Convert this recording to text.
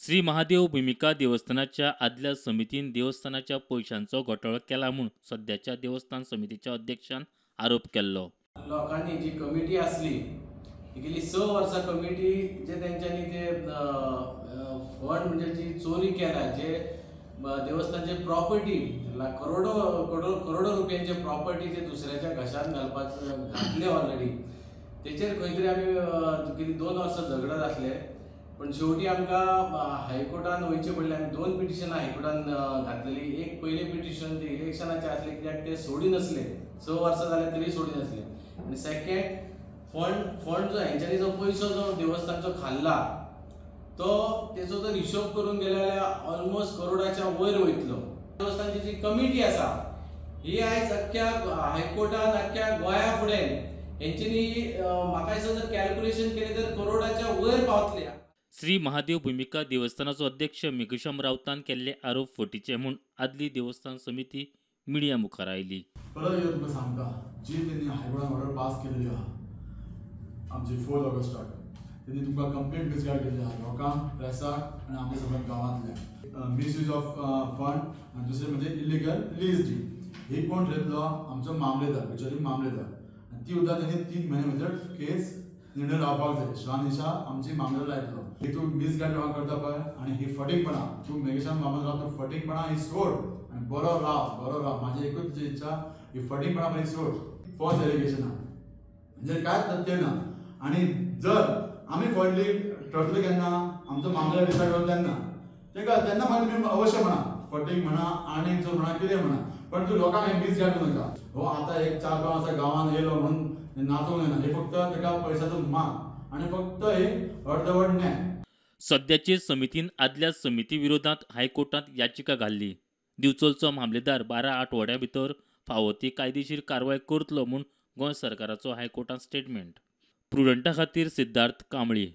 श्री महादेव भूमिका देवस्थानाच्या आदल्या समितीन देवस्थानाच्या पैशांचो घोटाळो केला म्हूण सध्याच्या देवस्थान समितीच्या अध्यक्षान आरोप केल्लो. लोकांनी जी कमिटी असली गेली 6 वर्सां कमिटी जे तेंच्यांनी ते फंड म्हणजे जी चोरी केल्या जे देवस्थानचे प्रॉपर्टी करोडो रुपयांचे प्रॉपर्टी जे दुसऱ्याच्या घशात घातले ऑलरेडी तेचेर खंय तरी आमी गेली 2 वर्सां झगडत आसले. पण शेवटी आमकां हायकोर्टान वयचें पडलें. आमी 2 पिटिशनां हायकोर्टान घातलेली. एक पयलें पिटिशन ते इलेक्शनाचें आसलें कित्याक ते सोडी नसले. 6 वर्सां जाल्यार तरी सोडी नसले. आनी सेकेंड फंड जो हेंच्यांनी जो पयसो जो देवस्थानचो खाल्ला तो तेचो जर हिशोब करून गेले जाल्यार ऑलमोस्ट करोडाच्या वयर वयतलो. देवस्थानची जी कमिटी आसा ही आयज अख्ख्या हायकोर्टान अख्ख्या गोंया फुडें हेंच्यांनी म्हाका दिसता जर कॅल्क्युलेशन केलें तर करोडाच्या वयर पावतले. श्री महादेव भूमिका देवस्थानाचो अध्यक्ष मेघश्याम राउतान केल्ले आरोप फटीचे म्हूण आदली देवस्थान समिती मिडिया मुखार आयली. परत येवन तुका सांगता जी त्यांनी हायकोर्टान ऑर्डर पास केलेली आहा आमची 4 ऑगस्टाक त्यांनी तुमकां कंप्लीट मिसगायड केल्ली आहा लोकांक प्रेसाक आनी आमच्या सगळ्या गांवांतल्या मिसयूज ऑफ फंड आनी दुसरें म्हणजे इलिगल लीज डीड. ही कोण ठरयतलो? आमचो मामलेदार बिचारी मामलेदार. आनी ती सुद्दां त्यांनी 3 म्हयने भितर केस निर्णय लावपाक जाय. शहानिशा आमची मामलेदार आयतलो. ही तूं मिसगायड करता पळय आनी ही फटींगपणां तूं मेघश्याम मामलेदार तूं फटींगपणां ही सोड आनी बरो राव. म्हाजी एकूच इच्छा ही फटींगपणां ही सोड. फॉल्स एलिगेशनां म्हणजे कांयच तथ्य ना. आनी जर आमी फडली ठरतले केन्ना आमचो मामलेदार डिसायड करता तेन्ना मागीर तुमी अवश्य म्हणा फटींग म्हणा आनी जो म्हणा कितें म्हणा पण तूं लोकांक हे मिसगायड करूं नाका. हो आतां एक 4-5 वर्सां गांवांत येयलो म्हणून नाचूंक येना. हे फक्त ताका पयशाचो माग आनी फक्त हे अर्दवट न्याय. सध्याचे समितीन आदल्या समिती विरोधात हायकोर्टात याचिका घाल्ली. दिवचलचो मामलेदार 12 आठवड्यां भितर फावो ती कायदेशीर कारवाय करतलो म्हूण गोंय सरकाराचो हायकोर्टात स्टेटमेंट. प्रुडंटा खातीर सिद्धार्थ कांबळी.